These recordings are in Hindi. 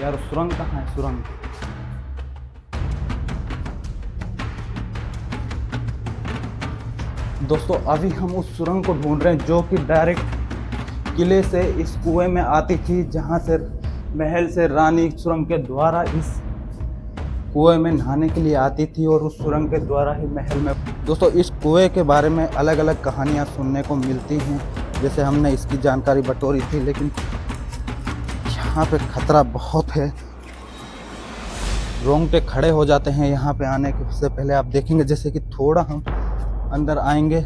यार सुरंग कहाँ है सुरंग? दोस्तों अभी हम उस सुरंग को ढूंढ रहे हैं जो कि डायरेक्ट किले से इस कुएं में आती थी, जहां से महल से रानी सुरंग के द्वारा इस कुएं में नहाने के लिए आती थी और उस सुरंग के द्वारा ही महल में। दोस्तों इस कुएं के बारे में अलग अलग कहानियां सुनने को मिलती हैं, जैसे हमने इसकी जानकारी बटोरी थी, लेकिन यहाँ पे खतरा बहुत है। रोंगटे खड़े हो जाते हैं यहाँ पे आने से पहले। आप देखेंगे जैसे कि थोड़ा हम अंदर आएंगे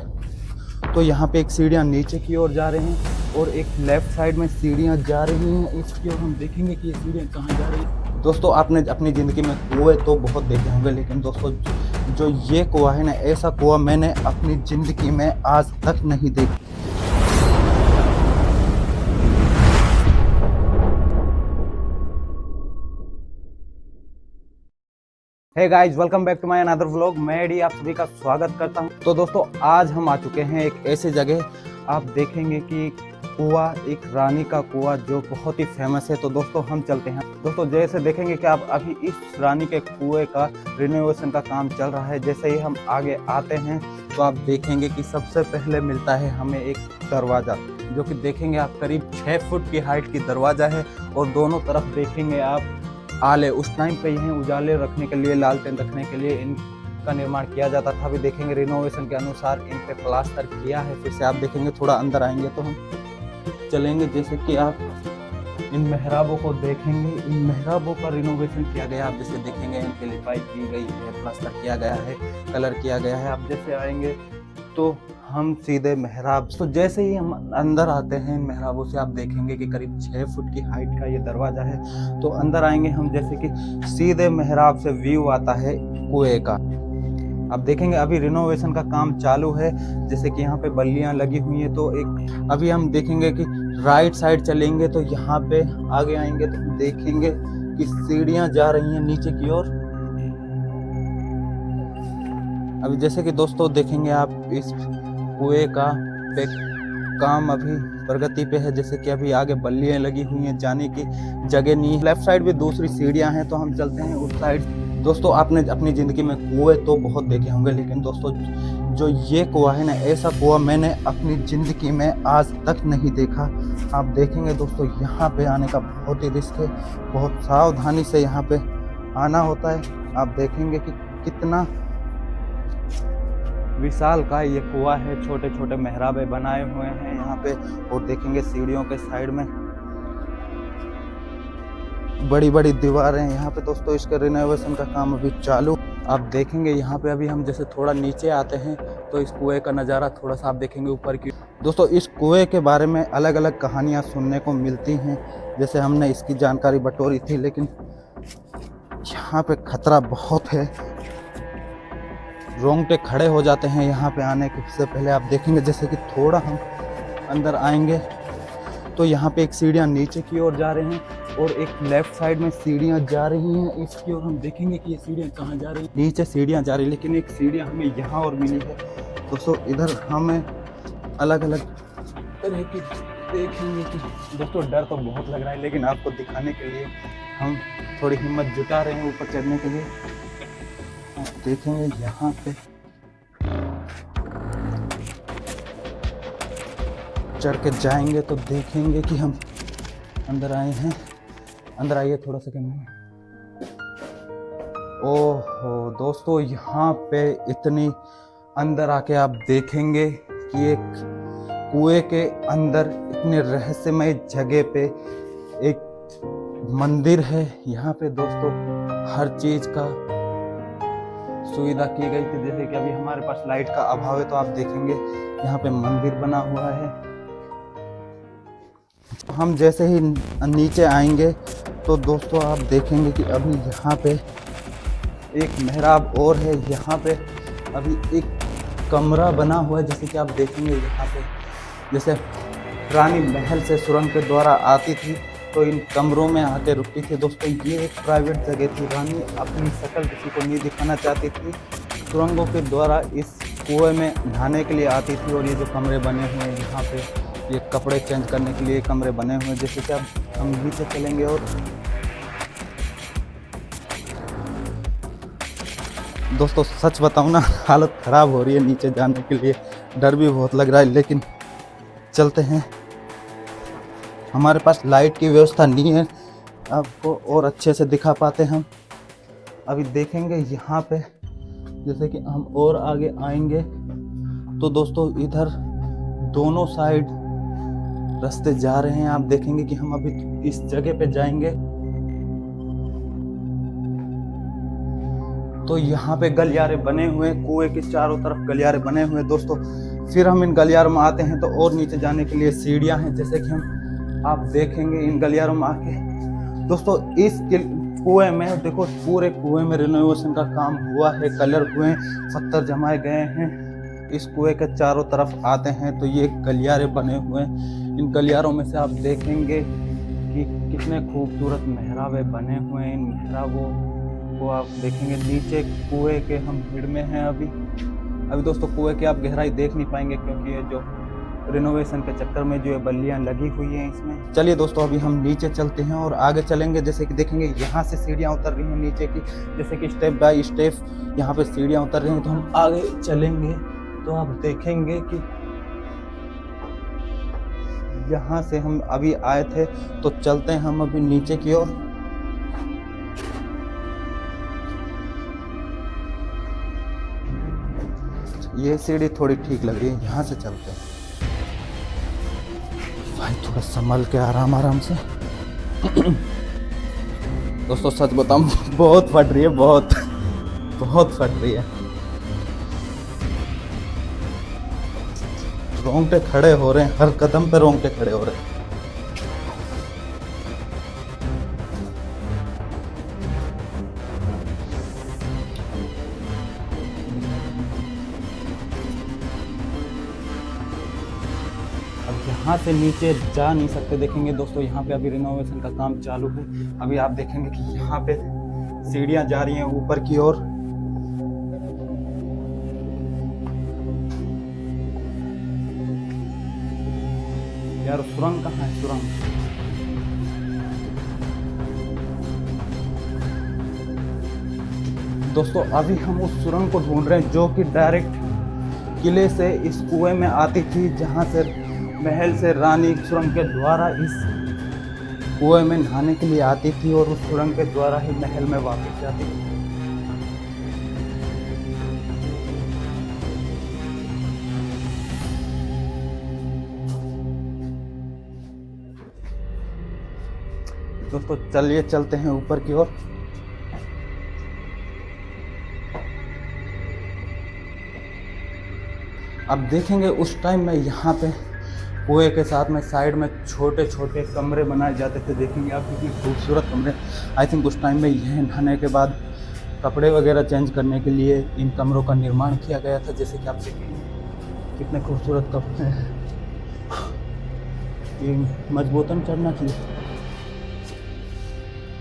तो यहाँ पे एक सीढ़ियाँ नीचे की ओर जा रही हैं और एक लेफ्ट साइड में सीढ़ियाँ जा रही हैं इसकी ओर। हम देखेंगे कि ये सीढ़ियाँ कहाँ जा रही हैं। दोस्तों आपने अपनी ज़िंदगी में कुएं तो बहुत देखे होंगे, लेकिन दोस्तों जो ये कुआं है ना, ऐसा कुआं मैंने अपनी ज़िंदगी में आज तक नहीं देखा। Hey guys, welcome back to my another vlog. मैं डी आप सभी का स्वागत करता हूं। तो दोस्तों आज हम आ चुके हैं एक ऐसी जगह, आप देखेंगे कि कुआं एक रानी का कुआं जो बहुत ही फेमस है। तो दोस्तों हम चलते हैं। दोस्तों जैसे देखेंगे कि आप अभी इस रानी के कुएं का रिनोवेशन का काम चल रहा है। जैसे ही हम आगे आते हैं तो आप देखेंगे कि सबसे पहले मिलता है हमें एक दरवाज़ा, जो कि देखेंगे आप करीब 6 फुट की हाइट की दरवाज़ा है और दोनों तरफ देखेंगे आप आले। उस टाइम पे यहीं उजाले रखने के लिए, लालटेन रखने के लिए इनका निर्माण किया जाता था। अभी देखेंगे रिनोवेशन के अनुसार इन पे प्लास्टर किया है। फिर से आप देखेंगे, थोड़ा अंदर आएंगे तो हम चलेंगे, जैसे कि आप इन मेहराबों को देखेंगे। इन मेहराबों का रिनोवेशन किया गया। आप जैसे देखेंगे इनके लिपाई की गई है, प्लास्टर किया गया है, कलर किया गया है। आप जैसे आएंगे तो हम सीधे मेहराब। तो जैसे ही हम अंदर आते हैं इन मेहराबों से, आप देखेंगे कि करीब 6 फुट की हाइट का ये दरवाज़ा है। तो अंदर आएंगे हम, जैसे कि सीधे मेहराब से व्यू आता है कुएं का। आप देखेंगे अभी रिनोवेशन का काम चालू है, जैसे कि यहाँ पे बल्लियाँ लगी हुई हैं। तो एक अभी हम देखेंगे कि राइट साइड चलेंगे तो यहाँ पे आगे आएंगे तो देखेंगे कि सीढ़ियाँ जा रही हैं नीचे की ओर। अभी जैसे कि दोस्तों देखेंगे आप इस कुएं का पे काम अभी प्रगति पे है, जैसे कि अभी आगे बल्लियाँ लगी हुई हैं, जाने की जगह नहीं है। लेफ्ट साइड भी दूसरी सीढ़ियाँ हैं, तो हम चलते हैं उस साइड। दोस्तों आपने अपनी ज़िंदगी में कुएं तो बहुत देखे होंगे, लेकिन दोस्तों जो ये कुआं है ना, ऐसा कुआं मैंने अपनी ज़िंदगी में आज तक नहीं देखा। आप देखेंगे दोस्तों यहाँ पे आने का बहुत ही रिस्क है, बहुत सावधानी से यहाँ पे आना होता है। आप देखेंगे कि कितना विशाल का ये कुआं है। छोटे छोटे मेहराबे बनाए हुए हैं यहाँ पे, और देखेंगे सीढ़ियों के साइड में बड़ी बड़ी दीवारें हैं यहाँ पे। दोस्तों इसके रिनोवेशन का काम अभी चालू। आप देखेंगे यहाँ पे अभी हम जैसे थोड़ा नीचे आते हैं तो इस कुएं का नज़ारा थोड़ा सा आप देखेंगे ऊपर की। दोस्तों इस कुएं के बारे में अलग अलग कहानियाँ सुनने को मिलती हैं, जैसे हमने इसकी जानकारी बटोरी थी, लेकिन यहाँ पे खतरा बहुत है। रोंगटे खड़े हो जाते हैं यहाँ पे आने से पहले। आप देखेंगे जैसे कि थोड़ा हम अंदर आएंगे तो यहाँ पे एक सीढ़ियाँ नीचे की ओर जा रही हैं और एक लेफ्ट साइड में सीढ़ियाँ जा रही हैं इसकी ओर। हम देखेंगे कि ये सीढ़ियाँ कहाँ जा रही हैं। नीचे सीढ़ियाँ जा रही हैं, लेकिन एक सीढ़ियाँ हमें यहाँ और मिली है। दोस्तों इधर हमें अलग अलग तरह की देखेंगे कि दोस्तों डर तो बहुत लग रहा है, लेकिन आपको दिखाने के लिए हम थोड़ी हिम्मत जुटा रहे हैं ऊपर चढ़ने के लिए। देखेंगे यहाँ पे चढ़ के जाएंगे तो देखेंगे कि हम अंदर आए हैं। अंदर आइए थोड़ा सा कैमरा। ओहो दोस्तों, यहाँ पे इतनी अंदर आके आप देखेंगे कि एक कुएं के अंदर इतने रहस्यमय जगह पे एक मंदिर है। यहाँ पे दोस्तों हर चीज़ का सुविधा की गई थी, जैसे कि अभी हमारे पास लाइट का अभाव है तो आप देखेंगे यहाँ पे मंदिर बना हुआ है। हम जैसे ही नीचे आएंगे तो दोस्तों आप देखेंगे कि अभी यहाँ पे एक मेहराब और है। यहाँ पे अभी एक कमरा बना हुआ है, जैसे कि आप देखेंगे यहाँ पे जैसे रानी महल से सुरंग के द्वारा आती थी तो इन कमरों में आके रुकती थी। दोस्तों ये एक प्राइवेट जगह थी। रानी अपनी शक्ल किसी को नहीं दिखाना चाहती थी। सुरंगों के द्वारा इस कुएं में नहाने के लिए आती थी। और ये जो कमरे बने हुए हैं यहाँ पे, ये कपड़े चेंज करने के लिए कमरे बने हुए हैं। जैसे कि अब हम नीचे चलेंगे और दोस्तों सच बताऊं ना, हालत ख़राब हो रही है नीचे जाने के लिए, डर भी बहुत लग रहा है, लेकिन चलते हैं। हमारे पास लाइट की व्यवस्था नहीं है, आपको और अच्छे से दिखा पाते हम। अभी देखेंगे यहाँ पे, जैसे कि हम और आगे आएंगे तो दोस्तों इधर दोनों साइड रास्ते जा रहे हैं। आप देखेंगे कि हम अभी इस जगह पे जाएंगे तो यहाँ पे गलियारे बने हुए हैं, कुएं के चारों तरफ गलियारे बने हुए हैं दोस्तों। फिर हम इन गलियारों में आते हैं तो और नीचे जाने के लिए सीढ़ियाँ हैं, जैसे कि हम आप देखेंगे इन गलियारों में आके। दोस्तों इस कुएं में देखो, पूरे कुएं में रिनोवेशन का काम हुआ है, कलर हुए हैं, पत्थर जमाए गए हैं। इस कुएं के चारों तरफ आते हैं तो ये गलियारे बने हुए हैं। इन गलियारों में से आप देखेंगे कि कितने खूबसूरत मेहराबे बने हुए हैं। इन मेहराबों को आप देखेंगे। नीचे कुएं के हम भीड़ में हैं अभी दोस्तों कुएं की आप गहराई देख नहीं पाएंगे, क्योंकि ये जो रिनोवेशन के चक्कर में जो ये बल्लियाँ लगी हुई हैं इसमें। चलिए दोस्तों अभी हम नीचे चलते हैं और आगे चलेंगे। जैसे कि देखेंगे यहाँ से सीढ़ियाँ उतर रही हैं नीचे की, जैसे कि स्टेप बाय स्टेप यहाँ पे सीढ़ियाँ उतर रही हैं। तो हम आगे चलेंगे तो आप देखेंगे कि यहाँ से हम अभी आए थे, तो चलते हैं हम अभी नीचे की ओर। ये सीढ़ी थोड़ी ठीक लग रही है, यहाँ से चलते हैं भाई, थोड़ा संभल के आराम से। दोस्तों सच बताऊं, बहुत फट रही है, बहुत फट रही है। रोंगटे खड़े हो रहे हैं, हर कदम पे रोंगटे खड़े हो रहे हैं। अब यहाँ से नीचे जा नहीं सकते। देखेंगे दोस्तों यहाँ पे अभी रिनोवेशन का काम चालू है। अभी आप देखेंगे कि यहाँ पे सीढ़ियाँ जा रही हैं ऊपर की ओर। यार सुरंग कहाँ है? सुरंग दोस्तों अभी हम उस सुरंग को ढूंढ रहे हैं जो कि डायरेक्ट किले से इस कुएं में आती थी, जहाँ से महल से रानी सुरंग के द्वारा इस कुएं में नहाने के लिए आती थी और उस सुरंग के द्वारा ही महल में वापस जाती थी। दोस्तों चलिए चलते हैं ऊपर की ओर। अब देखेंगे उस टाइम में यहाँ पे कुएं के साथ में साइड में छोटे छोटे कमरे बनाए जाते थे। देखेंगे आप कितने खूबसूरत कमरे। आई थिंक उस टाइम में यह नहाने के बाद कपड़े वगैरह चेंज करने के लिए इन कमरों का निर्माण किया गया था। जैसे कि आप देखेंगे कितने खूबसूरत कपड़े हैं। ये मजबूतन चढ़ना चाहिए।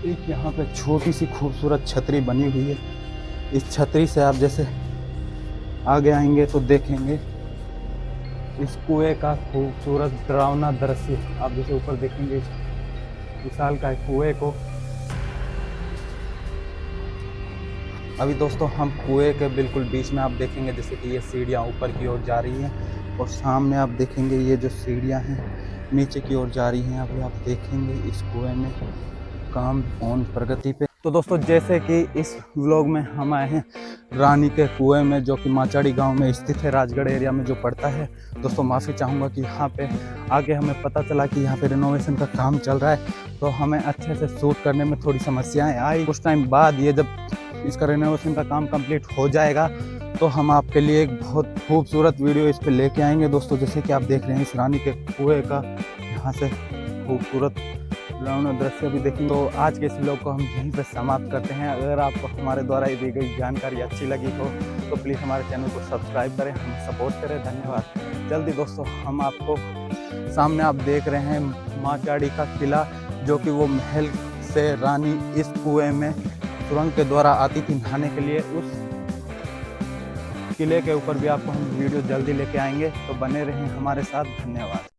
एक यहाँ पे छोटी सी खूबसूरत छतरी बनी हुई है। इस छतरी से आप जैसे आगे आएंगे तो देखेंगे इस कुएं का खूबसूरत डरावना दृश्य। आप जैसे ऊपर देखेंगे इस विशाल का कुएं को। अभी दोस्तों हम कुएं के बिल्कुल बीच में आप देखेंगे जैसे कि ये सीढ़ियाँ ऊपर की ओर जा रही हैं और सामने आप देखेंगे ये जो सीढ़ियाँ हैं नीचे की ओर जा रही हैं। अभी आप देखेंगे इस कुएं में काम ऑन प्रगति पे। तो दोस्तों जैसे कि इस व्लॉग में हम आए हैं रानी के कुएं में, जो कि माचाड़ी गांव में स्थित है, राजगढ़ एरिया में जो पड़ता है। दोस्तों माफ़ी चाहूँगा कि यहाँ पे आगे हमें पता चला कि यहाँ पे रिनोवेशन का काम चल रहा है, तो हमें अच्छे से शूट करने में थोड़ी समस्याएं आई। कुछ टाइम बाद ये जब इसका रिनोवेशन का काम कंप्लीट हो जाएगा तो हम आपके लिए एक बहुत खूबसूरत वीडियो इस पर लेके आएंगे। दोस्तों जैसे कि आप देख रहे हैं इस रानी के कुएँ का यहाँ से खूबसूरत दृश्य भी देखेंगे। तो आज के इस व्लॉग को हम यहीं पर समाप्त करते हैं। अगर आपको हमारे द्वारा दी गई जानकारी अच्छी लगी हो तो प्लीज़ हमारे चैनल को सब्सक्राइब करें, हमें सपोर्ट करें। धन्यवाद। जल्दी दोस्तों हम आपको सामने आप देख रहे हैं माचाड़ी का किला, जो कि वो महल से रानी इस कुएं में सुरंग के द्वारा आती थी नहाने के लिए। उस किले के ऊपर भी आपको हम वीडियो जल्दी लेके आएंगे, तो बने रहें हमारे साथ। धन्यवाद।